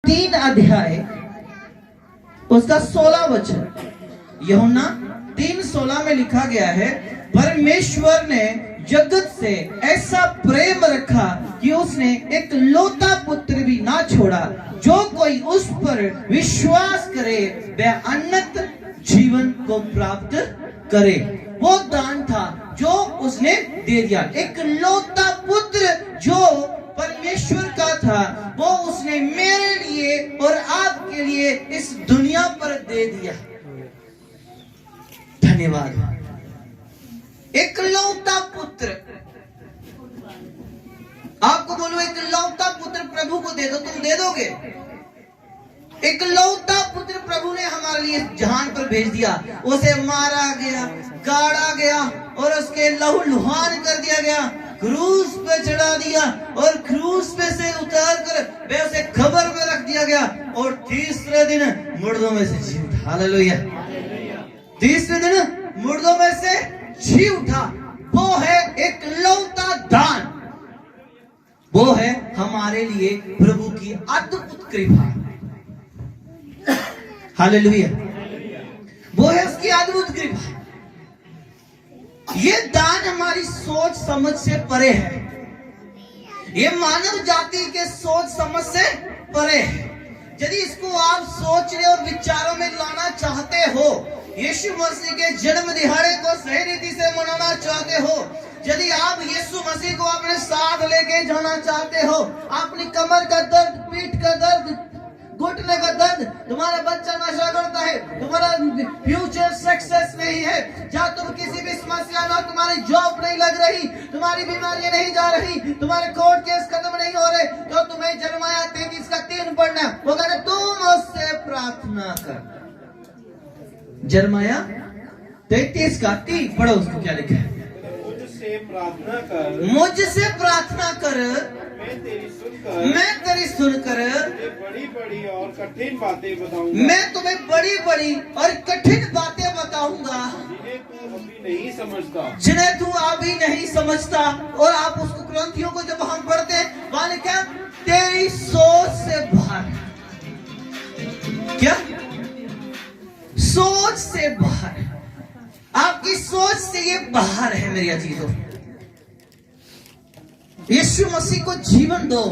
3 अध्याय उसका 16 वचन, यूहन्ना 3:16 में लिखा गया है, परमेश्वर ने जगत से ऐसा प्रेम रखा कि उसने एक लौता पुत्र भी ना छोड़ा, जो कोई उस पर विश्वास करे वह अनंत जीवन को प्राप्त करे। वो दान था जो उसने दे दिया, एक लौता पुत्र जो परमेश्वर का था, वो उसने मेरे लिए और आपके लिए इस दुनिया पर दे दिया। धन्यवाद। एक लौता पुत्र, आपको बोलो एक लौता पुत्र प्रभु को दे दो, तुम दे दोगे? एक लौता पुत्र प्रभु ने हमारे लिए जहान पर भेज दिया। उसे मारा गया, गाड़ा गया और उसके लहू लुहान कर दिया गया, क्रूस पे चढ़ा दिया और क्रूस पे से उतार कर वे उसे कब्र में रख दिया गया और तीसरे दिन मुर्दों में से जी उठा। हालेलुया। तीसरे दिन मुर्दों में से जी उठा। वो है एक लौता दान, वो है हमारे लिए प्रभु की अद्भुत कृपा। हालेलुया। वो है उसकी अद्भुत कृपा। ये दान हमारी सोच समझ से परे है, ये मानव जाति के सोच समझ से परे है। यदि इसको आप सोचने और विचारों में लाना चाहते हो, यीशु मसीह के जन्म दिहाड़े को सही रीति से मनाना चाहते हो, यदि आप यीशु मसीह को अपने साथ लेके जाना चाहते हो, अपनी कमर का दर्द, पीठ का दर्द, घुटने का दर्द, तुम्हारा बच्चा नशा करता है, तुम्हारा फ्यूचर सक्सेस नहीं है, जहाँ तुम किसी भी समस्या ना, तुम्हारी जॉब नहीं लग रही, तुम्हारी बीमारियां नहीं जा रही, तुम्हारे कोर्ट केस खत्म नहीं हो रहे, तो तुम्हें यिर्मयाह 33:3 पढ़ना। वो कहते तुम उससे प्रार्थना कर। यिर्मयाह 33:3 पढ़ो, उसको क्या लिखा है? मुझसे प्रार्थना कर, मुझसे प्रार्थना कर, मैं तेरी सुनकर बड़ी बड़ी और कठिन बातें बताऊंगा। मैं तुम्हें बड़ी बड़ी और कठिन बातें बताऊंगा जिन्हें तू अभी नहीं समझता, जिन्हें तू अभी नहीं समझता। और आप उसको ग्रंथियों को जब हम पढ़ते हैं, वहां क्या? तेरी सोच से बाहर। क्या? सोच से बाहर। आपकी सोच से ये बाहर है मेरी अजीजों। यीशु मसीह को जीवन दो,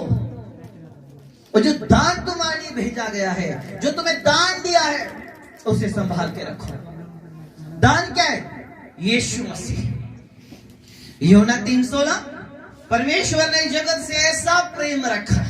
और जो दान तुम्हारे लिए भेजा गया है, जो तुम्हें दान दिया है, उसे संभाल के रखो। दान क्या है? यीशु मसीह। यूहन्ना 3:16, परमेश्वर ने जगत से ऐसा प्रेम रखा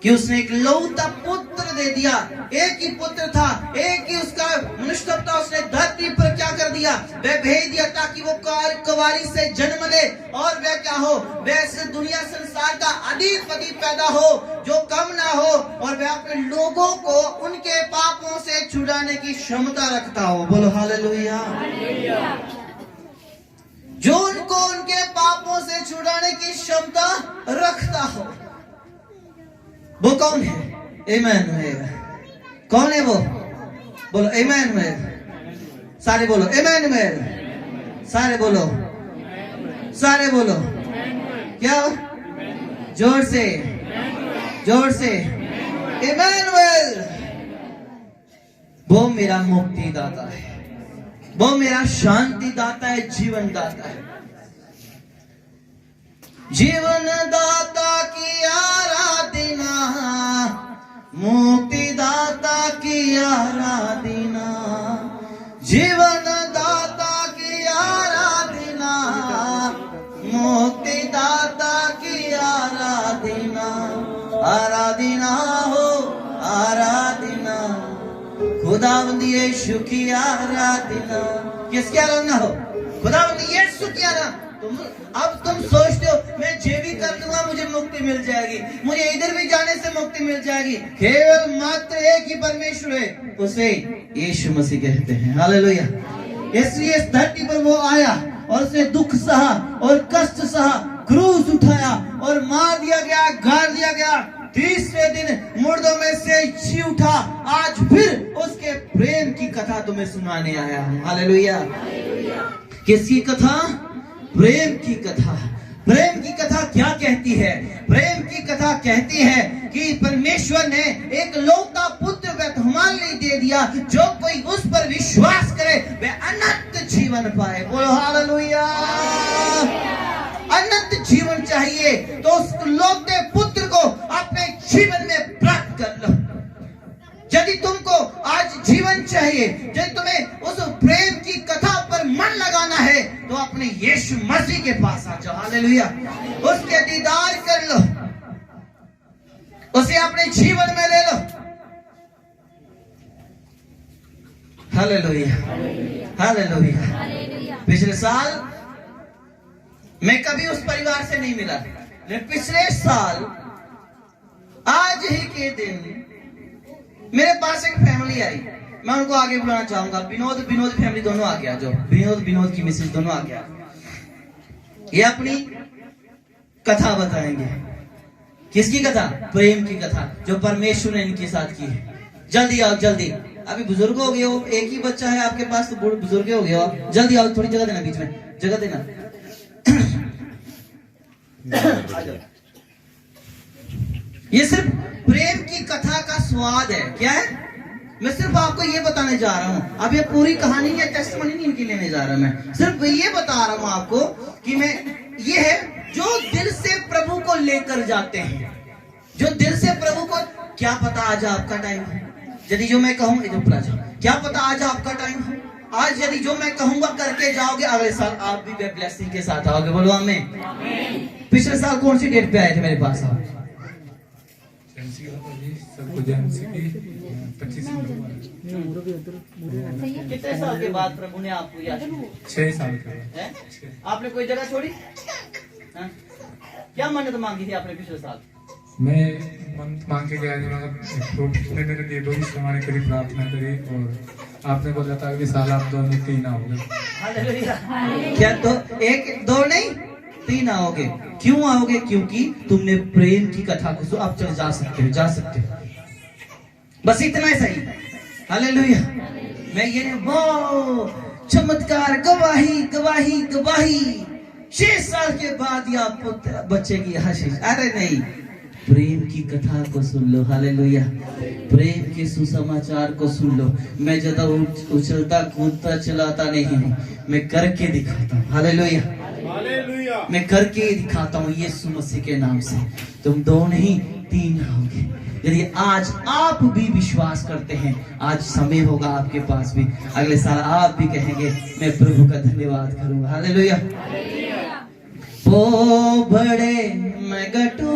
कि उसने एक लौता पुत्र दे दिया। एक ही पुत्र था, एक ही उसका मनुष्यत्व था, उसने धरती पर क्या कर दिया? वह भेज दिया ताकि वो कुंवारी से जन्म ले और वह क्या हो? वह इस दुनिया संसार का अधिपति पैदा हो, जो कम ना हो, और वह अपने लोगों को उनके पापों से छुड़ाने की क्षमता रखता हो। बोलो हालेलुया। जो उनको उनके पापों से छुड़ाने की क्षमता रखता हो। वो कौन है? इम्मानुएल। कौन है वो? बोलो इम्मानुएल। सारे बोलो इम्मानुएल। सारे बोलो, सारे बोलो। क्या? जोर से, जोर से। इम्मानुएल। वो मेरा मुक्ति दाता है, वो मेरा शांति दाता है, जीवन दाता है। जीवन दाता की आराधना, मुक्ति दाता की आराधना, जीवन दाता की आराधना, मुक्ति दाता की आराधना। आराधना हो आराधना, खुदावंद यीशु की आराधना। किसकी आराधना हो? खुदावंद यीशु की आराधना। अब तुम सोचते हो मैं जे भी कर दूंगा मुझे मुक्ति मिल जाएगी, मुझे इधर भी जाने से मुक्ति मिल जाएगी। केवल मात्र एक ही परमेश्वर है, उसे यीशु मसीह कहते हैं। हालेलुया। इसलिए इस धरती पर वो आया और उसने दुख सहा और कष्ट सहा, क्रूस उठाया और मार दिया गया, गाड़ दिया गया। तीसरे दिन मुर्दों में से जी उठा। आज फिर उसके प्रेम की कथा तुम्हें सुनाने आया हूं। हालेलुया। किसकी कथा? प्रेम की कथा। प्रेम की कथा क्या कहती है? प्रेम की कथा कहती है कि परमेश्वर ने एक लौता पुत्र हमारे लिए दे दिया, जो कोई उस पर विश्वास करे वह अनंत जीवन पाए। बोलो हालेलुया। अनंत जीवन चाहिए तो उस लौते पुत्र को अपने जीवन में प्राप्त कर लो। यदि तुमको आज जीवन चाहिए, यदि तुम्हें उस प्रेम की कथा पर मन लगाना है, तो अपने यीशु मसीह के पास आ जाओ। हालेलुया। उसके दीदार कर लो, उसे अपने जीवन में ले लो। Hallelujah, hallelujah. पिछले साल मैं कभी उस परिवार से नहीं मिला, लेकिन पिछले साल आज ही के दिन मेरे पास एक फैमिली आई। मैं उनको आगे बुलाना चाहूंगा। विनोद फैमिली दोनों आ गया। जो विनोद की मिसेज दोनों आ गया। ये अपनी कथा बताएंगे। किसकी कथा? प्रेम की कथा जो परमेश्वर ने इनके साथ की है। जल्दी आओ, जल्दी। अभी बुजुर्ग हो गए हो, एक ही बच्चा है आपके पास, तो बुजुर्ग हो गए हो आप। जल्दी आओ, थोड़ी जगह देना, बीच में जगह देना। ये सिर्फ प्रेम की कथा का स्वाद है। क्या है? मैं सिर्फ आपको ये बताने जा रहा हूँ। अब ये पूरी कहानी या टेस्टमनी नहीं इनकी लेने जा रहा, मैं सिर्फ ये बता रहा हूँ आपको कि मैं ये है जो दिल से प्रभु को लेकर जाते हैं, जो दिल से प्रभु को। क्या पता आज आपका टाइम है, यदि जो मैं कहूँ इधर ऊपर आ जाओ, क्या पता आज आपका टाइम है। आज यदि जो मैं कहूंगा करके जाओगे, अगले साल आप भी ब्लेसिंग के साथ आओगे। बोलो आमीन। पिछले साल कौन सी डेट पे आए थे मेरे पास आप? 25। कितने साल के बाद प्रभु ने आपको याद किया? 6 साल के बाद। आपने कोई जगह छोड़ी? हाँ? क्या मन्नत मांगी थी आपने पिछले साल? मैं मन्नत मांग के गया, मतलब मेरे लिए 2 हमारे करीब प्रार्थना करी, और आपने बोला था कि साल आप दोनों 3 आओगे। क्या तो 1 2 नहीं 3 आओगे? क्यों आओगे? क्योंकि तुमने प्रेम की कथा को। अब चले जा सकते हो, जा सकते हो। बस इतना ही सही। हालेलुया। मैं ये वो चमत्कार, गवाही गवाही गवाही 6 साल के बाद या पुत्र बच्चे की आशीष। अरे नहीं, प्रेम की कथा को सुन लो। हालेलुया। प्रेम के सुसमाचार को सुन लो। मैं ज्यादा उछलता कूदता चलाता नहीं हूँ, मैं करके दिखाता हूँ। हालेलुया। मैं करके दिखाता हूँ यीशु मसीह के नाम से। तुम 2 नहीं 3 आओगे यदि आज आप भी विश्वास करते हैं। आज समय होगा आपके पास भी, अगले साल आप भी कहेंगे मैं प्रभु का धन्यवाद करूंगा। हालेलुया। वो बड़े मैं गटू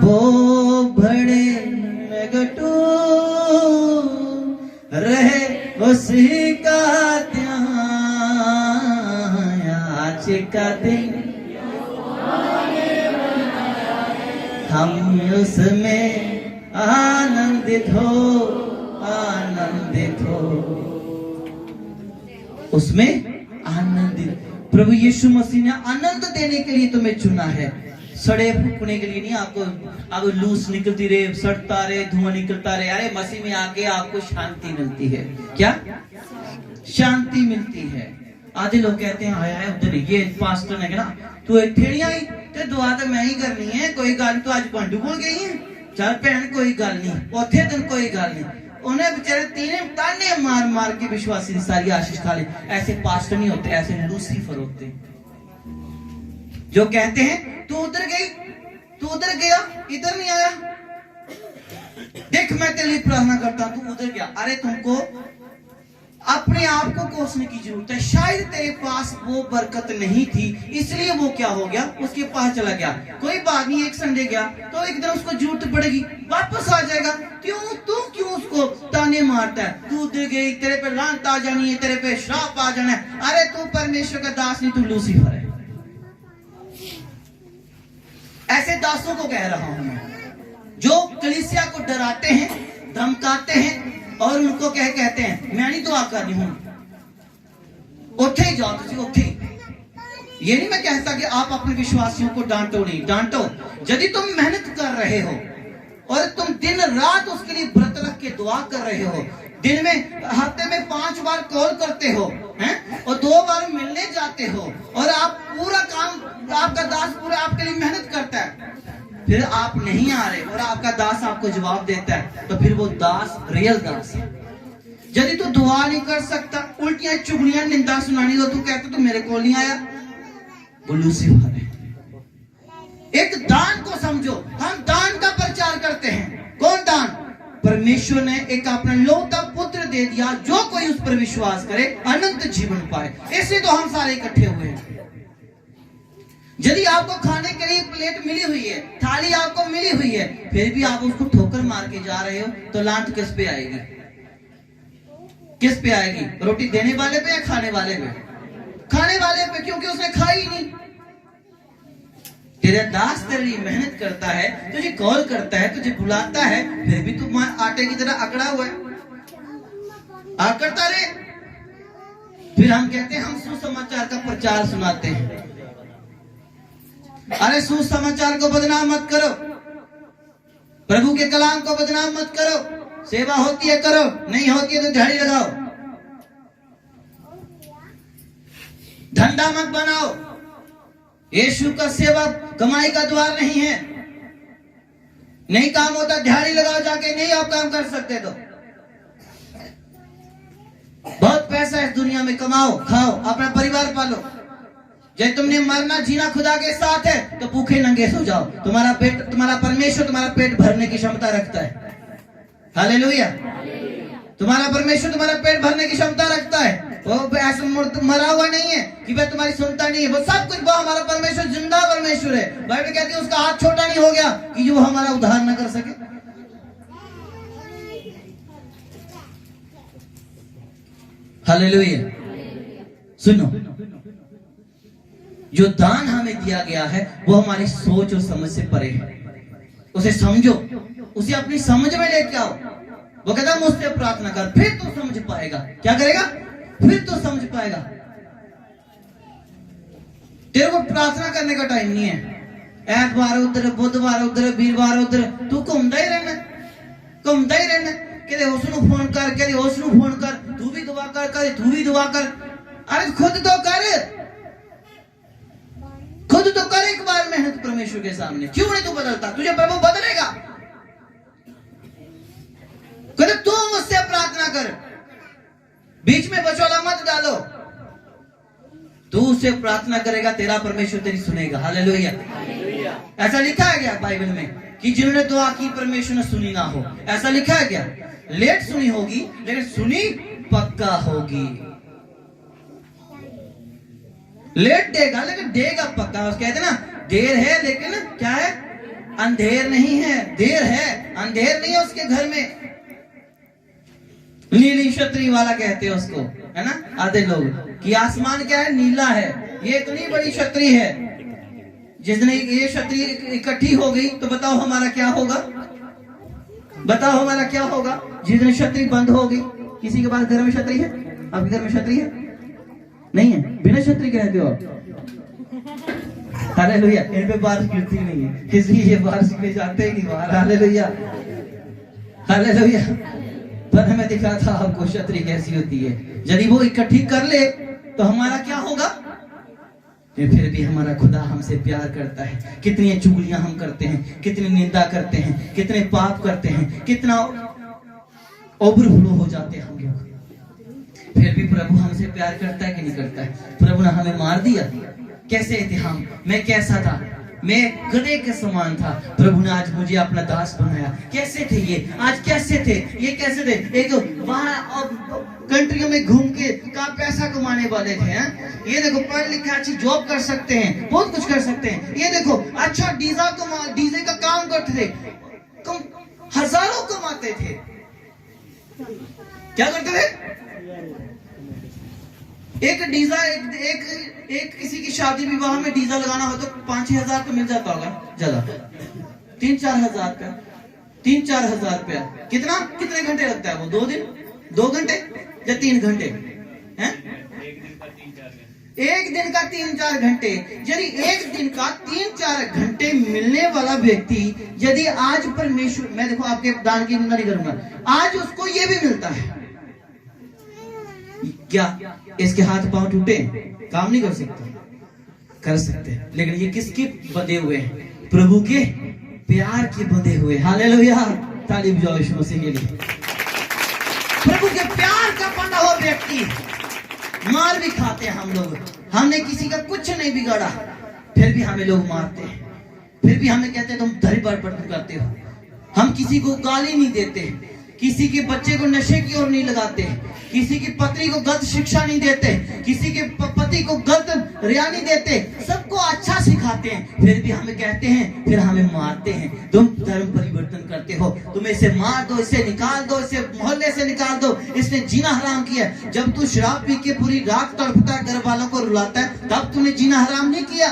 वो बड़े मैं गटू रहे उसी का ध्यान। आज का दिन हम उसमें आनंदित हो, आनंदित हो, उसमें आनंदित। प्रभु यीशु मसीह ने आनंद देने के लिए तुम्हें चुना है, सड़े फूकने के लिए नहीं। आपको अब लूस निकलती रहे, सड़ता रहे, धुआं निकलता रहे। अरे मसीह में आके आपको शांति मिलती है। क्या शांति मिलती है? आधे लोग कहते हैं आया है उधर ये पास्टर ने ना तू इतनी आई ते दुआ तो मैं ही करनी है, कोई गल तो आज पांडू बोल गई है, चल भैन कोई गल नहीं, औथे दिन कोई गल नहीं। उन्हें बेचारे 3 ताने मार मार के विश्वासी सारी आशीष खा ली। ऐसे पास्टर नहीं होते, ऐसे लूसीफर होते जो कहते हैं तू उधर गई, तू उधर गया, इधर नहीं आया, देख मैं तेरे लिए प्रार्थना करता, तू उधर गया। अरे तुमको अपने आप को कोसने की जरूरत है। शायद तेरे पास वो बरकत नहीं थी, इसलिए वो क्या हो गया, उसके पास चला गया। कोई बात नहीं, एक संडे गया तो एक दिन उसको जरूरत पड़ेगी, वापस आ जाएगा। क्यों उसको ताने मारता है? तू उधर गई, तेरे पे लानत आ जानी है, तेरे पे श्राप आ जाना है। अरे तू परमेश्वर का दास नहीं, तू लूसीफर है। ऐसे दासों को कह रहा हूं मैं, जो कलीसिया को डराते हैं, धमकाते हैं और उनको कहते हैं मैं नहीं दुआ कर रही हूं, उठे ही जाओ तुझे, उठे। ये नहीं मैं कहता कि आप अपने विश्वासियों को डांटो, नहीं डांटो। यदि तुम मेहनत कर रहे हो और तुम दिन रात उसके लिए व्रत रख के दुआ कर रहे हो, दिन में हफ्ते में 5 बार कॉल करते हो हैं और 2 बार मिलने जाते हो और आप पूरा काम, आपका दास पूरा आपके लिए मेहनत करता है, फिर आप नहीं आ रहे और आपका दास आपको जवाब देता है, तो फिर वो दास रियल दास है। यदि तू दुआ नहीं कर सकता, उल्टियां चुगलियां निंदा सुनानी, तो तू कहता तू मेरे को नहीं आया, वो लूसीफर है। एक दान को समझो, हम दान का प्रचार करते हैं। कौन दान? परमेश्वर ने एक अपना लौता पुत्र दे दिया, जो कोई उस पर विश्वास करे अनंत जीवन पाए। इसलिए तो हम सारे इकट्ठे हुए हैं। यदि आपको खाने के लिए प्लेट मिली हुई है, थाली आपको मिली हुई है, फिर भी आप उसको ठोकर मार के जा रहे हो, तो लांट किस पे आएगी? किस पे आएगी? रोटी देने वाले पे या खाने वाले पे? खाने वाले पे, क्योंकि उसने खाई नहीं। तेरा दास तेरे लिए मेहनत करता है, तुझे कॉल करता है, तुझे बुलाता है, फिर भी तू आटे की तरह अकड़ा हुआ है, आकड़ता रहे। फिर हम कहते हैं हम सुसमाचार का प्रचार सुनाते हैं। अरे सुसमाचार को बदनाम मत करो, प्रभु के कलाम को बदनाम मत करो। सेवा होती है करो, नहीं होती है तो झाड़ी लगाओ। धंधा मत बनाओ। यीशु का सेवा कमाई का द्वार नहीं है। नहीं काम होता दिहाड़ी लगाओ जाके, नहीं आप काम कर सकते तो बहुत पैसा है इस दुनिया में, कमाओ, खाओ, अपना परिवार पालो। जब तुमने मरना जीना खुदा के साथ है तो भूखे नंगे सो जाओ। तुम्हारा पेट, तुम्हारा परमेश्वर तुम्हारा पेट भरने की क्षमता रखता है। हालेलुया। तुम्हारा परमेश्वर तुम्हारा पेट भरने की क्षमता रखता है। वो ऐसा मरा हुआ नहीं है कि वह तुम्हारी सुनता नहीं है। वो सब कुछ, वो हमारा परमेश्वर जिंदा परमेश्वर है। बाइबल कहती है उसका हाथ छोटा नहीं हो गया कि वो हमारा उद्धार न कर सके। हालेलुया। सुनो, जो दान हमें दिया गया है वो हमारी सोच और समझ से परे है। उसे समझो, उसे अपनी समझ में लेके आओ। वो कहता मुझसे प्रार्थना कर, फिर तो समझ पाएगा। क्या करेगा? फिर तो समझ पाएगा। तेरे को प्रार्थना करने का टाइम नहीं है। ऐतवार उधर, बुधवार उधर, वीरवार उधर, तू घूमता ही रहना, घूमता ही रहना। कहते उसनु फोन कर, कहते उसनु फोन कर, तू भी दुआ कर, कहते तू भी दुआ कर। अरे खुद तो कर, खुद तो कर एक बार मेहनत परमेश्वर के सामने। क्यों नहीं तू बदलता? तुझे प्रभु बदलेगा। कहते तू मुझसे प्रार्थना कर, बीच में बचौला मत डालो। तू उससे प्रार्थना करेगा, तेरा परमेश्वर तेरी सुनेगा। हालेलुया। ऐसा लिखा है क्या बाइबल में कि जिन्होंने दुआ की परमेश्वर ने सुनी ना हो? ऐसा लिखा है क्या? लेट सुनी होगी लेकिन सुनी पक्का होगी। लेट देगा लेकिन देगा पक्का। कहते ना देर है लेकिन क्या है? अंधेर नहीं है। देर है, अंधेर नहीं है उसके घर में। नीली छतरी वाला कहते हैं उसको, है ना आधे लोग, कि आसमान क्या है? नीला है। ये इतनी बड़ी छतरी है, जिस दिन ये छतरी इकट्ठी हो गई तो बताओ हमारा क्या होगा? बताओ हमारा क्या होगा जिस दिन छतरी बंद हो गई? किसी के पास घर में छतरी है? आपके घर में छतरी है? नहीं है, बिना छतरी के रहते हो आप। हालेलुया। इन पे बारिश गिरती नहीं है, इसलिए ये बारिश में जाते ही नहीं बाहर। Hallelujah, hallelujah. पर हमें दिखा था आपको छतरी कैसी होती है। यदि वो इकट्ठी कर ले तो हमारा क्या होगा? फिर भी हमारा खुदा हमसे प्यार करता है। कितनी चुगलियां हम करते हैं, कितनी निंदा करते हैं, कितने पाप करते हैं, कितना ओवरफ्लो हो जाते हैं हम लोग, फिर भी प्रभु हमसे प्यार करता है कि नहीं करता है? प्रभु ने हमें मार दिया, कैसे थे हम? मैं कैसा था? मैं गधे के समान था। प्रभु ने आज मुझे अपना दास बनाया। कैसे थे ये? आज कैसे थे ये? कैसे थे? एक वहां कंट्रियों में घूम के का पैसा कमाने वाले थे हैं? ये देखो पढ़ लिखे अच्छी जॉब कर सकते हैं, बहुत कुछ कर सकते हैं। ये देखो अच्छा डीजे का काम करते थे, हजारों कमाते थे। क्या करते थे? एक डीजा, एक किसी की शादी विवाह में डीजा लगाना हो तो 5-6 हजार तो मिल जाता होगा, ज्यादा 3-4 हजार का, 3-4 हजार रुपया। कितने घंटे लगता है वो? 2 दिन, 2 घंटे या 3 घंटे हैं? एक दिन का 3-4 घंटे। यदि एक दिन का 3-4 घंटे मिलने वाला व्यक्ति, यदि आज परमेश्वर, मैं देखो आपके दान की निंदा नहीं करूंगा, आज उसको ये भी मिलता है, क्या इसके हाथ पांव टूटे? काम नहीं कर सकते? कर सकते। लेकिन ये किसके बंधे हुए हैं? प्रभु के प्यार के बंधे हुए। हालेलुया, ताली बजाओ यीशु मसीह के लिए। प्रभु के प्यार का बंधा हुआ व्यक्ति। मार भी खाते हैं हम लोग, हमने किसी का कुछ नहीं बिगाड़ा, फिर भी हमें लोग मारते हैं, फिर भी हमें कहते हैं तुम धरी बर्बाद करते हो। हम किसी को गाली नहीं देते, किसी के बच्चे को नशे की ओर नहीं लगाते, किसी की पत्नी को गलत शिक्षा नहीं देते, किसी के पति को गलत रिया नहीं देते, सबको अच्छा सिखाते हैं, फिर भी हमें कहते हैं, फिर हमें मारते हैं। तुम धर्म परिवर्तन करते हो, तुम इसे मार दो, इसे निकाल दो, इसे मोहल्ले से निकाल दो, इसने जीना हराम किया। जब तू शराब पी के पूरी रात तड़पता है, घर वालों को रुलाता है, तब तूने जीना हराम नहीं किया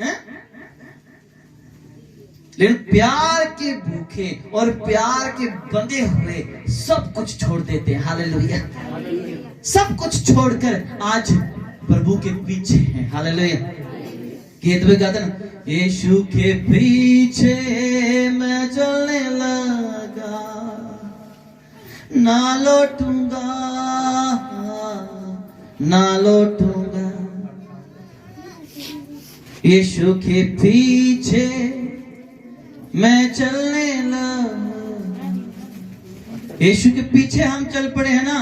है? लेकिन प्यार के भूखे और प्यार के बंधे हुए सब कुछ छोड़ देते हैं। हालेलुया, सब कुछ छोड़कर आज प्रभु के पीछे हैं। हालेलुया, गीत में गाते ना, यीशु के पीछे मैं चलने लगा, ना लौटूंगा, ना लौटूंगा। यीशु के पीछे मैं चलने लगा। यीशु के पीछे हम चल पड़े हैं ना,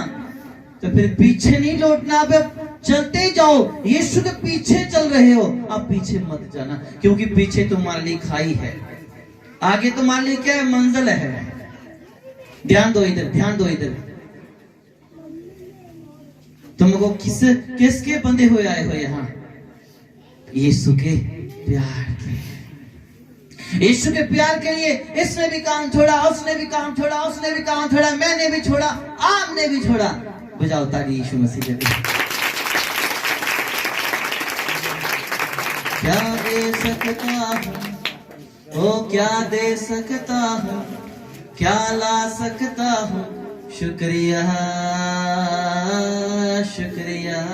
तो फिर पीछे नहीं लौटना, अब चलते ही जाओ। यीशु के पीछे चल रहे हो, अब पीछे मत जाना, क्योंकि पीछे तुम्हारे लिए खाई है, आगे तुम्हारे लिए क्या है? मंजिल है। ध्यान दो इधर, ध्यान दो इधर। तुमको किसके बंधे हुए आए हो यहाँ? यीशु के प्यार के। यीशु के प्यार के लिए इसने भी काम छोड़ा, उसने भी काम छोड़ा, उसने भी काम छोड़ा, मैंने भी छोड़ा, आपने भी छोड़ा। बजाओ ताली यीशु मसीह के लिए। क्या दे सकता हूँ, ओ क्या दे सकता हूँ, क्या ला सकता हूँ, शुक्रिया शुक्रिया।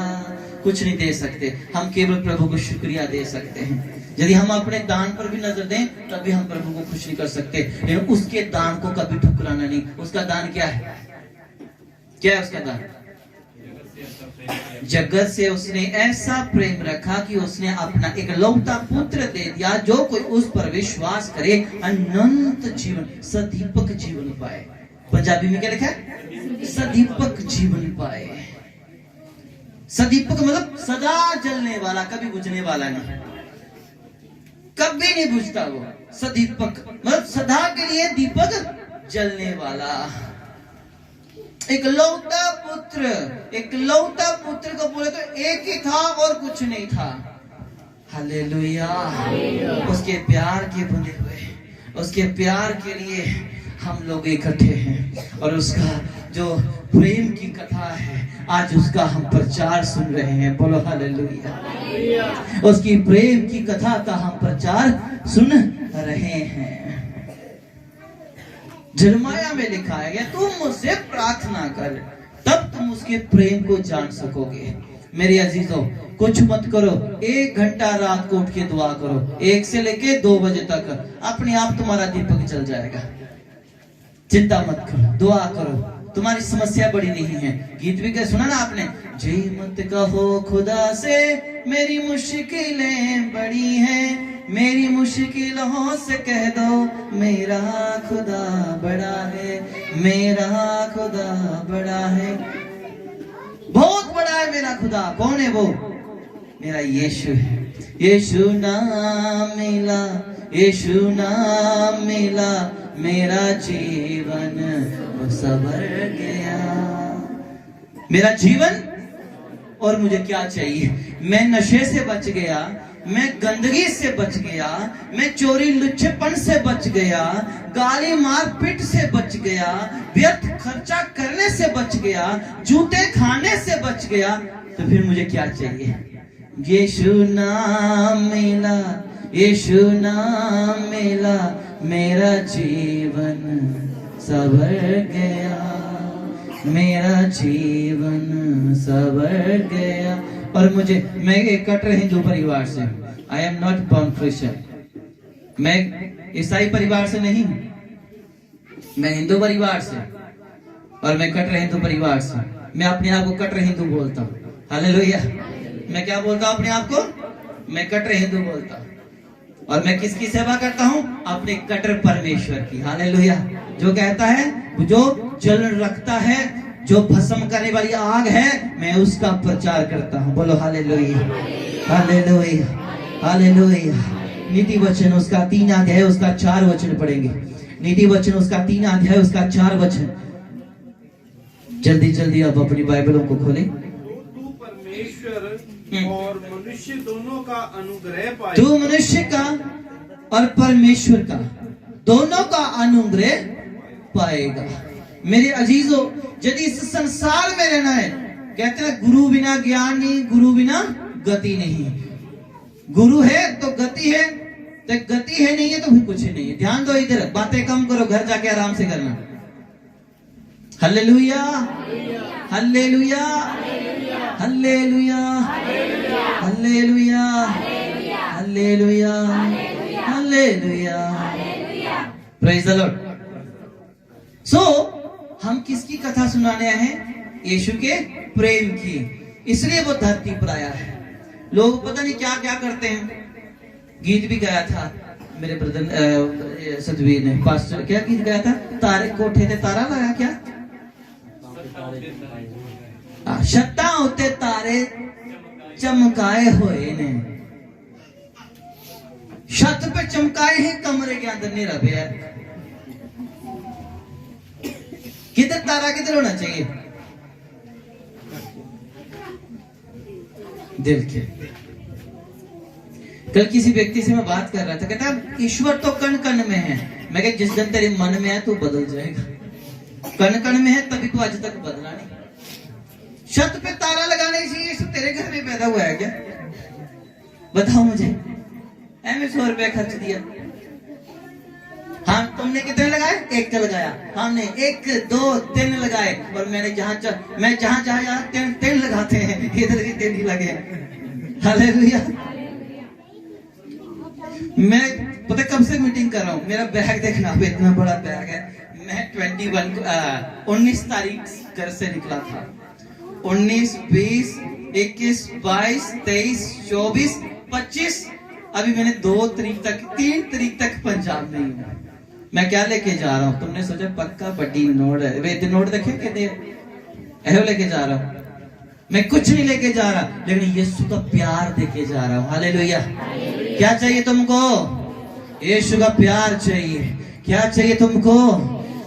कुछ नहीं दे सकते, हम केवल प्रभु को शुक्रिया दे सकते हैं। यदि हम अपने दान पर भी नजर दें तभी हम प्रभु को खुश नहीं कर सकते, लेकिन उसके दान को कभी ठुकराना नहीं। उसका दान क्या है? क्या है उसका दान? जगत से उसने ऐसा प्रेम रखा कि उसने अपना इकलौता पुत्र दे दिया, जो कोई उस पर विश्वास करे अनंत जीवन, सदीपक जीवन पाए। पंजाबी में क्या लिखा है? सदीपक जीवन पाए। सदीपक मतलब सदा जलने वाला, कभी बुझने वाला नहीं, कभी नहीं बुझता वो। सदीपक मतलब सदा के लिए दीपक जलने वाला। इकलौता पुत्र, इकलौता पुत्र को बोले तो एक ही था और कुछ नहीं था। हालेलुया, उसके प्यार के बंधे हुए, उसके प्यार के लिए हम लोग इकट्ठे हैं, और उसका जो प्रेम की कथा है आज उसका हम प्रचार सुन रहे हैं। बोलो हालेलुया। उसकी प्रेम की कथा का हम प्रचार सुन रहे हैं। यिर्मयाह में लिखा है, तुम मुझसे प्रार्थना कर, तब तुम उसके प्रेम को जान सकोगे। मेरे अजीजों, कुछ मत करो, 1 घंटा रात को उठ के दुआ करो, 1 से लेके 2 बजे तक, अपने आप तुम्हारा दीपक जल जाएगा। चिंता मत करो, दुआ करो, तुम्हारी समस्या बड़ी नहीं है। गीत भी क्या सुना ना आपने? जय मत कहो खुदा से मेरी मुश्किलें बड़ी हैं, मेरी मुश्किलों से कह दो मेरा खुदा बड़ा है, मेरा खुदा बड़ा है, बहुत बड़ा है मेरा खुदा। कौन है वो? मेरा यीशु है। यीशु नाम मिला, यीशु नाम मिला, मेरा जीवन सवर गया। मेरा जीवन, और मुझे क्या चाहिए? मैं नशे से बच गया, मैं गंदगी से बच गया, मैं चोरी लुच्चेपन से बच गया, गाली मार पीट से बच गया, व्यर्थ खर्चा करने से बच गया, जूते खाने से बच गया, तो फिर मुझे क्या चाहिए? यीशु नाम मिला, यीशु नाम मिला, मेरा जीवन सवर गया, मेरा जीवन सवर गया। और मुझे, मैं एक कट्टर हिंदू परिवार से, I am not born Christian, मैं ईसाई परिवार से नहीं हूं, मैं हिंदू परिवार से, और मैं कट्टर हिंदू परिवार से। मैं अपने आप को कट्टर हिंदू बोलता हूँ। हालेलुया। मैं क्या बोलता हूँ अपने आप को? मैं कट्टर हिंदू बोलता हूँ। और मैं किसकी सेवा करता हूँ? अपने कट्टर परमेश्वर की। हालेलुया। जो कहता है, जो जल रखता है, जो भस्म करने वाली आग है, मैं उसका प्रचार करता हूँ। बोलो हालेलुया, हालेलुया, हालेलुया। नीति वचन उसका 3 अध्याय उसका 4 वचन पढ़ेंगे। नीति वचन उसका 3 अध्याय उसका 4 वचन। जल्दी जल्दी आप अपनी बाइबलों को खोलें। तू परमेश्वर और मनुष्य दोनों का अनुग्रह पाए। तू मनुष्य का और परमेश्वर का दोनों का अनुग्रह पाएगा। मेरे अजीजों, यदि इस संसार में रहना है, कहते हैं गुरु बिना ज्ञान नहीं, गुरु बिना गति नहीं। गुरु है तो गति है, तो गति है नहीं है तो भी कुछ नहीं है। ध्यान दो, इधर बातें कम करो, घर जाके आराम से करना। Hallelujah, hallelujah, hallelujah, hallelujah, hallelujah, hallelujah. Praise the Lord. So हम किसकी कथा सुनाने आए हैं? यीशु के प्रेम की। इसलिए वो धरती पर आया है। लोग पता नहीं क्या क्या करते हैं। गीत भी गाया था मेरे ब्रदर सतवीर ने, पास्टर, क्या गीत गाया था? तारे कोठे ते तारा लगा, क्या? छत्ता उत्ते तारे चमकाए हुए ने। छत पे चमकाए हैं, कमरे के अंदर नहीं रहे यार। किधर तारा किधर होना चाहिए? दिल के। कल किसी व्यक्ति से मैं बात कर रहा था, कहता ईश्वर तो कण कण में है। मैं कहा जिस दिन तेरे मन में है तू बदल जाएगा। कण कण में है तभी तो आज तक बदला नहीं। छत पे तारा लगाने चाहिए, ये सब तेरे घर में पैदा हुआ है क्या? बताओ मुझे। हमें 100 रुपया खर्च दिया। हाँ, तुमने कितने लगाए? 1 लगाया। हमने 1 2 3 लगाए। और मैंने जहां जहां 3 लगाते हैं, इधर भी 3 ही लगे। हालेलुया। मैं पता कब से मीटिंग कर रहा हूँ। मेरा बैग देखना, इतना बड़ा बैग है। मैं 19 तारीख घर से निकला था। 19 20 21 22 23 24 25, अभी मैंने 3 तारीख तक पंजाब नहीं हूँ। मैं क्या लेके जा रहा हूँ? तुमने सोचा पक्का बड़ी नोट है। वे नोट देखे कितने ऐसे लेके जा रहा हूँ। मैं कुछ नहीं लेके जा रहा, लेकिन यीशु का प्यार लेके जा रहा हूँ। हालेलुया। क्या चाहिए तुमको? यीशु का प्यार चाहिए। क्या चाहिए तुमको?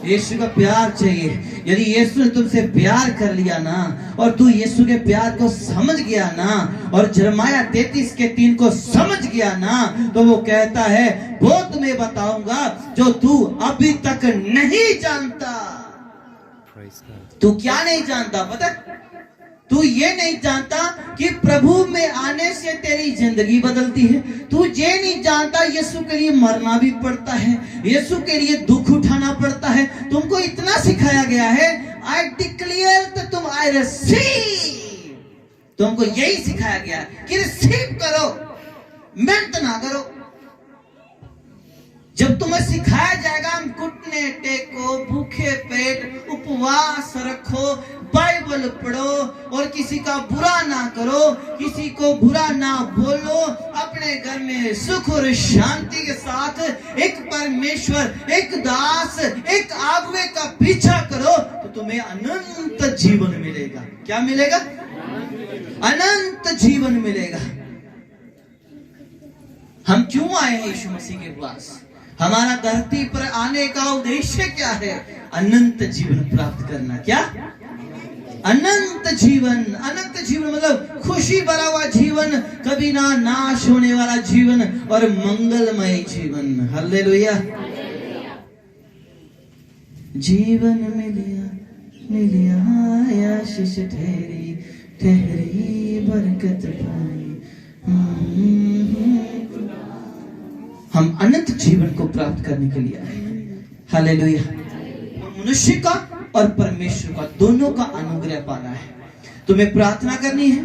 यीशु का प्यार चाहिए। यदि यीशु ने तुमसे प्यार कर लिया ना, और तू यीशु के प्यार को समझ गया ना, और यिर्मयाह 33:3 को समझ गया ना, तो वो कहता है वो तुम्हें बताऊंगा जो तू अभी तक नहीं जानता। तू क्या नहीं जानता पता? तू ये नहीं जानता कि प्रभु में आने से तेरी जिंदगी बदलती है। तू ये नहीं जानता यीशु के लिए मरना भी पड़ता है, यीशु के लिए दुख उठाना पड़ता है। तुमको इतना सिखाया गया है, आई डिक्लेयर, तो तुम आई रिसीव। तुमको यही सिखाया गया है कि रिसीव करो, मेहनत ना करो। जब तुम्हें सिखाया जाएगा घुटने टेको, भूखे पेट, उपवास रखो, बाइबल पढ़ो, और किसी का बुरा ना करो, किसी को बुरा ना बोलो, अपने घर में सुख और शांति के साथ एक परमेश्वर, एक दास, एक आगुए का पीछा करो, तो तुम्हें अनंत जीवन मिलेगा। क्या मिलेगा? अनंत जीवन मिलेगा। हम क्यों आए हैं यीशु मसीह के पास? हमारा धरती पर आने का उद्देश्य क्या है? अनंत जीवन प्राप्त करना। क्या? अनंत जीवन। अनंत जीवन मतलब खुशी भरा हुआ जीवन, कभी ना नाश होने वाला जीवन, और मंगलमय जीवन। हालेलुया। जीवन मिलिया आशीष ठहरी ठहरी बरकत पाई। हम अनंत जीवन को प्राप्त करने के लिए आए। हालेलुया। मनुष्य का और परमेश्वर का दोनों का अनुग्रह पाना है। तुम्हें प्रार्थना करनी है,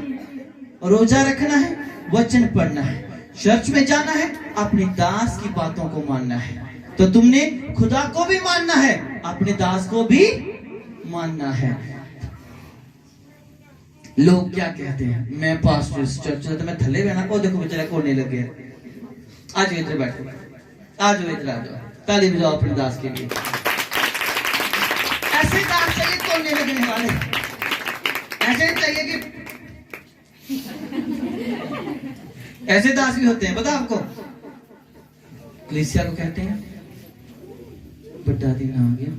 रोजा रखना है, वचन पढ़ना है, चर्च में जाना है, अपने दास की बातों को मानना है। तो तुमने खुदा को भी मानना है, अपने दास को भी मानना है। लोग क्या कहते हैं, मैं पास्टर चर्च तो मैं थले बहना को देखो बेचारा कोने लग गया। आज इधर बैठो, आ जाओ इधर आ जाओ, ताली बजाओ अपने दास के लिए। ऐसे दास चाहिए कोने लगने वाले, ऐसे नहीं चाहिए कि ऐसे दास भी होते हैं पता आपको। कलीसिया को कहते हैं बड़ा दिन आ गया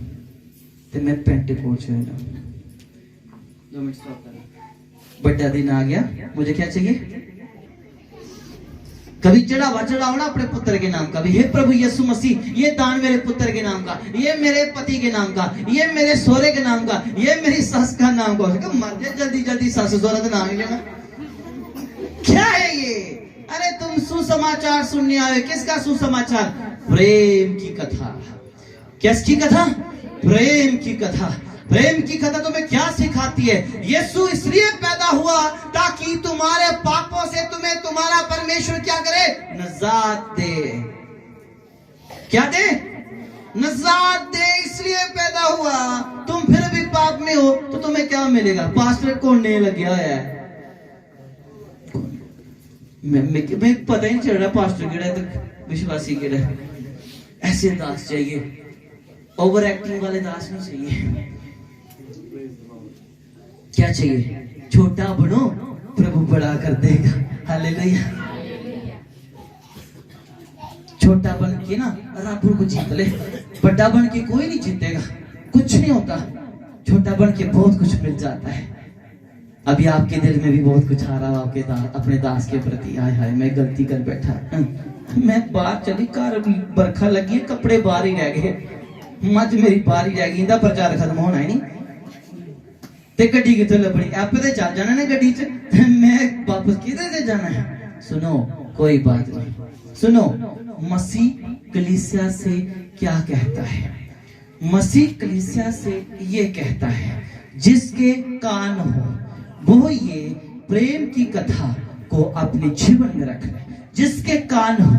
तो मैं पेंटेकोस्ट हो जाऊं। 2 मिनट स्टॉप करना। बड़ा दिन आ गया, मुझे क्या चाहिए? कभी चढ़ाओ ना अपने पुत्र के नाम का भी, हे प्रभु यीशु मसीह ये दान मेरे पुत्र के नाम का, ये मेरे पति के नाम का, ये मेरे सोरे के नाम का, ये मेरी सास का नाम का। मर जाए जल्दी जल्दी, सास सोरा का नाम ही लेना। क्या है ये? अरे तुम सुसमाचार सुनने आए। किसका सुसमाचार? प्रेम की कथा। किसकी कथा? प्रेम की कथा। प्रेम की कथा तुम्हें क्या सिखाती है? यीशु इसलिए पैदा हुआ ताकि तुम्हारे पापों से तुम्हें तुम्हारा परमेश्वर क्या करे? नजात दे। क्या दे? नजात दे। इसलिए पैदा हुआ। तुम फिर भी पाप में हो तो तुम्हें क्या मिलेगा? पास्टर कोने लग गया है। मैं पता ही नहीं चल रहा पास्टर केड़ा है तो विश्वासी केड़ा है। ऐसे दास चाहिए, ओवर एक्टिंग वाले दास नहीं चाहिए। क्या चाहिए? छोटा बनो, प्रभु बड़ा कर देगा। हालेलुया। छोटा बन के ना रब को जीत ले, बड़ा बन के कोई नहीं जीतेगा, कुछ नहीं होता। छोटा बन के बहुत कुछ मिल जाता है। अभी आपके दिल में भी बहुत कुछ आ रहा आपके अपने दास के प्रति। हाय हाय मैं गलती कर बैठा, मैं बाहर चली, कार बरखा लगी, कपड़े बाहर ही रह गए, मज मेरी बाहर ही रह गई। इंदा प्रचार खत्म होना है नहीं ते गड्डी कितने लबड़ी आपे ते चल जाना ने गड्डी च, मैं वापस किधर से जाना है? सुनो कोई बात नहीं, सुनो मसीह कलीसिया से क्या कहता है? मसीह कलीसिया से ये कहता है जिसके कान हो वो ये प्रेम की कथा को अपने जीवन में रख ले। जिसके कान हो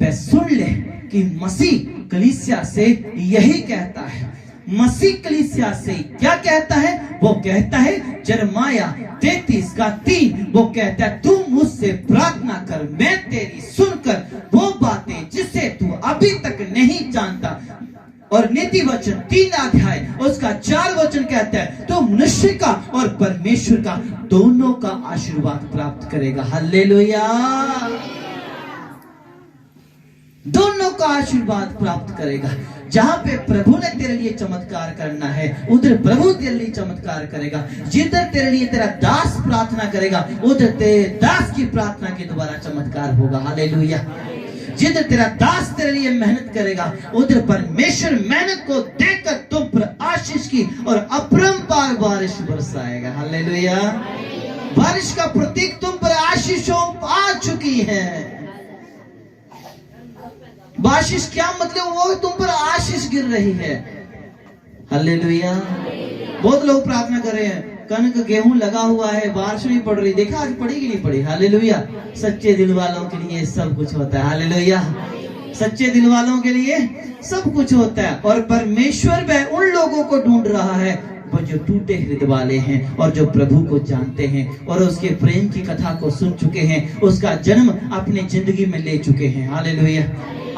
वह सुन ले कि मसीह कलीसिया से यही कहता है। मसीह कलीसिया से क्या कहता है? वो कहता है यिर्मयाह 33:3, वो कहता है तू मुझसे प्रार्थना कर, मैं तेरी सुनकर वो बातें जिसे तू अभी तक नहीं जानता। और नीति वचन 3 अध्याय उसका 4 वचन कहता है तो मनुष्य का और परमेश्वर का दोनों का आशीर्वाद प्राप्त करेगा। हालेलुया। दोनों का आशीर्वाद प्राप्त करेगा। जहां पे प्रभु ने तेरे लिए चमत्कार करना है उधर प्रभु तेरे लिए चमत्कार करेगा। जिधर तेरे लिए तेरा दास प्रार्थना करेगा उधर तेरे दास की प्रार्थना के द्वारा चमत्कार होगा। हालेलुया। जिधर तेरा दास तेरे लिए मेहनत करेगा उधर परमेश्वर मेहनत को देकर तुम पर आशीष की और अपरंपार बारिश बरसाएगा। हालेलुया। बारिश का प्रतीक तुम पर आशीषों आ चुकी है। बारिश क्या मतलब? वो तुम पर आशीष गिर रही है। हालेलुया। बहुत लोग प्रार्थना कर रहे हैं, कनक गेहूं लगा हुआ है, बारिश नहीं पड़ रही। देखा आज पड़ी कि नहीं पड़ी? हालेलुया। सच्चे दिल वालों के लिए सब कुछ होता है। हालेलुया। सच्चे दिल वालों के लिए सब कुछ होता है। और परमेश्वर वह उन लोगों को ढूंढ रहा है वो जो टूटे हृदय वाले हैं और जो प्रभु को जानते हैं और उसके प्रेम की कथा को सुन चुके हैं, उसका जन्म अपनी जिंदगी में ले चुके हैं। हालेलुया।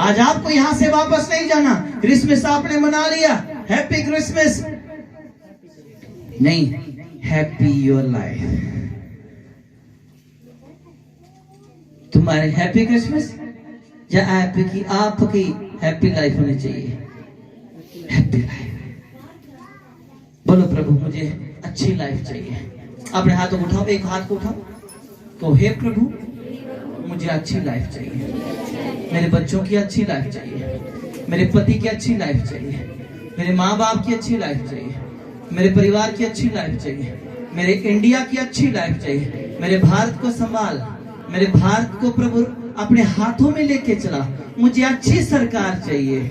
आज आपको यहाँ से वापस नहीं जाना। क्रिसमस आपने मना लिया, हैप्पी क्रिसमस नहीं, हैप्पी योर लाइफ। तुम्हारे हैप्पी क्रिसमस या आपकी हैप्पी लाइफ होनी चाहिए। Happy life. बोलो प्रभु मुझे अच्छी लाइफ चाहिए। अपने हाथों को उठाओ, एक हाथ को उठाओ तो हे प्रभु मुझे अच्छी लाइफ चाहिए, मेरे बच्चों की अच्छी लाइफ चाहिए, मेरे पति की अच्छी लाइफ चाहिए, मेरे माँ बाप की अच्छी लाइफ चाहिए, मेरे परिवार की अच्छी लाइफ चाहिए, मेरे इंडिया की अच्छी लाइफ चाहिए, मेरे भारत को संभाल, मेरे भारत को प्रभु अपने हाथों में लेके चला। मुझे अच्छी सरकार चाहिए।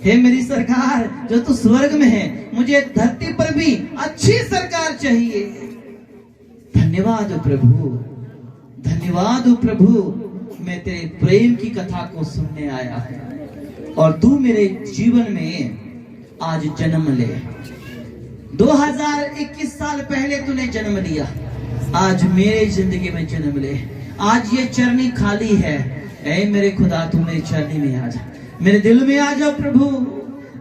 हे मेरी सरकार जो तू स्वर्ग में है, मुझे धरती पर भी अच्छी सरकार चाहिए। धन्यवाद प्रभु, धन्यवाद प्रभु, मैं तेरे प्रेम की कथा को सुनने आया है और तू मेरे जीवन में आज जन्म ले। 2021 साल पहले तूने जन्म लिया, आज मेरी जिंदगी में जन्म ले। आज ये चरनी खाली है, ऐ मेरे खुदा तू मेरी चरनी में आ जा, मेरे दिल में आ जा प्रभु।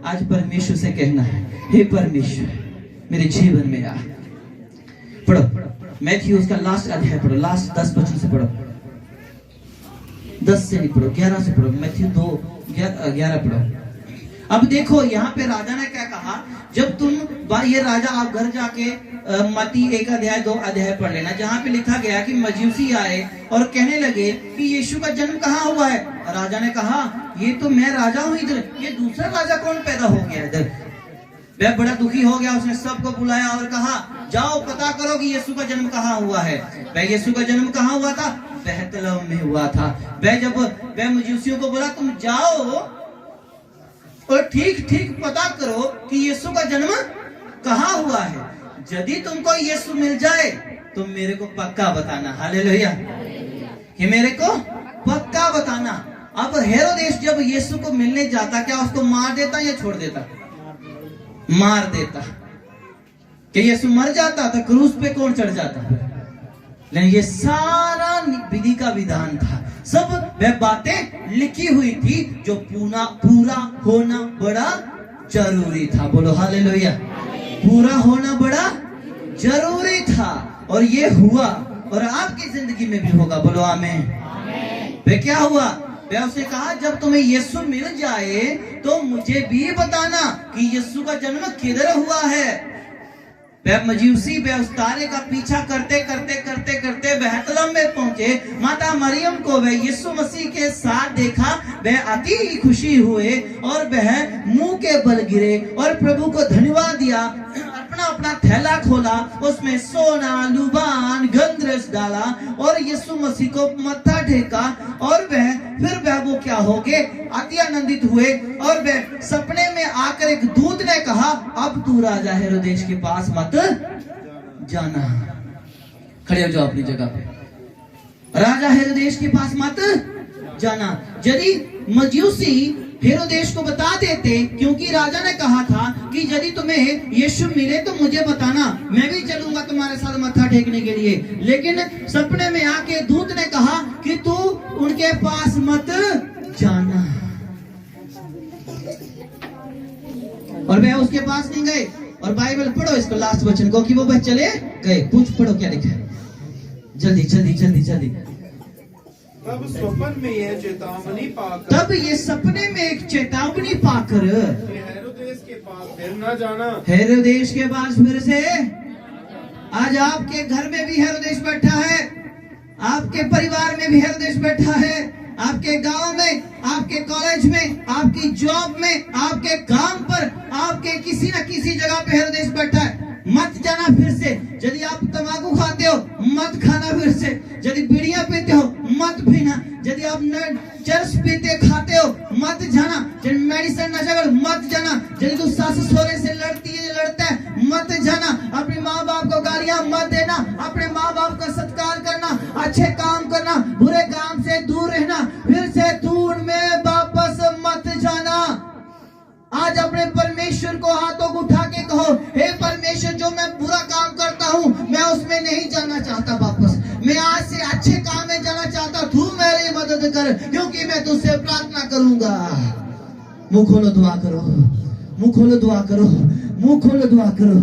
आज परमेश्वर से कहना है, हे परमेश्वर मेरे जीवन में आ। पढ़ो मैथ्यू उसका लास्ट अध्याय पढ़ो, लास्ट 10 वचन से पढ़ो, 10 से नहीं पढ़ो, 11 से पढ़ो। मैथ्यू 2:11 पढ़ो। अब देखो यहाँ पे राजा ने क्या कहा, जब तुम ये राजा आप घर जाके मत्ती 1 अध्याय 2 अध्याय पढ़ लेना, जहाँ पे लिखा गया कि मजूसी आए और कहने लगे कि यीशु का जन्म कहाँ हुआ है। राजा ने कहा ये तो मैं राजा हूँ इधर, ये दूसरा राजा कौन पैदा हो गया इधर। वह बड़ा दुखी हो गया, उसने सबको बुलाया और कहा जाओ पता करो कि यीशु का जन्म कहाँ हुआ है। वह यीशु का जन्म कहाँ हुआ था, बेहतलहम में हुआ था। वह जब वह मजूसियों को बोला तुम जाओ और ठीक ठीक पता करो कि यीशु का जन्म कहाँ हुआ है। यदि तुमको यीशु मिल जाए तो मेरे को पक्का बताना। हालेलुया, ये मेरे को पक्का बताना। अब हेरोदेस जब यीशु को मिलने जाता, क्या उसको मार देता या छोड़ देता? मार देता। कि यीशु मर जाता तो क्रूस पे कौन चढ़ जाता? लेकिन ये सारा विधि का विधान था, सब वह बातें लिखी हुई थी जो पूरा होना बड़ा जरूरी था। बोलो हालेलुया, पूरा होना बड़ा जरूरी था और ये हुआ और आपकी जिंदगी में भी होगा। बोलो आमीन। वे क्या हुआ, वे उसने कहा जब तुम्हें यीशु मिल जाए तो मुझे भी बताना कि यीशु का जन्म किधर हुआ है। वह मजूसी वह उस तारे का पीछा करते करते करते करते बेहतलम में पहुंचे। माता मरियम को वह यीशु मसीह के साथ देखा, वह अति खुशी हुए और वह मुंह के बल गिरे और प्रभु को धन्यवाद दिया। अपना थैला खोला, उसमें सोना लुबान गंधरस डाला और यीशु मसीह को मत्था टेका और वह वो क्या हो गए, अति आनंदित हुए। और वह सपने में आकर एक दूत ने कहा अब तू राजा हेरोदेस के पास मत जाना। खड़े हो जाओ अपनी जगह पे। राजा हेरोदेस के पास मत जाना। यदि मजूसी हेरोदेस को बता देते, क्योंकि राजा ने कहा था कि यदि तुम्हें यीशु मिले तो मुझे बताना, मैं भी चलूंगा तुम्हारे साथ मत्था टेकने के लिए। लेकिन सपने में आके दूत ने कहा कि तू उनके पास मत जाना और वे उसके पास नहीं गए। और बाइबल पढ़ो इसको लास्ट वचन को कि वो बस चले गए। पढ़ो क्या लिखा है, जल्दी जल्दी जल्दी जल्दी। तब स्वप्न में यह चेतावनी पाकर, तब ये सपने में एक चेतावनी पाकर हेरोदेस के पास फिर न जाना। हेरोदेस के पास फिर से, आज आपके घर में भी हेरोदेस बैठा है, आपके परिवार में भी हेरोदेस बैठा है, आपके गांव में, आपके कॉलेज में, आपकी जॉब में, आपके काम पर, आपके किसी न किसी जगह पे हेरोदेस बैठा है। मत जाना फिर से। यदि आप तंबाकू खाते हो मत खाना फिर से। यदि बीड़ियां पीते हो मत पीना। यदि आप चरस पीते खाते हो मत जाना। यदि मेडिसिन नशा कर मत जाना। यदि तू सास ससुरे से लड़ती है लड़ता है मत जाना। अपने माँ बाप को गालियां मत देना। अपने माँ बाप का सत्कार करना, अच्छे काम करना, बुरे काम से दूर रहना। फिर से तू उनमें वापस मत जाना। आज अपने परमेश्वर को हाथों को उठा के कहो, हे परमेश्वर जो मैं बुरा काम करता हूँ मैं उसमें नहीं जाना चाहता वापस। मैं आज से अच्छे काम में जाना चाहता। तू मेरी मदद कर क्योंकि मैं तुझसे प्रार्थना करूंगा। मुंह खोलो दुआ करो, मुंह खोलो दुआ करो, मुंह खोलो दुआ करो।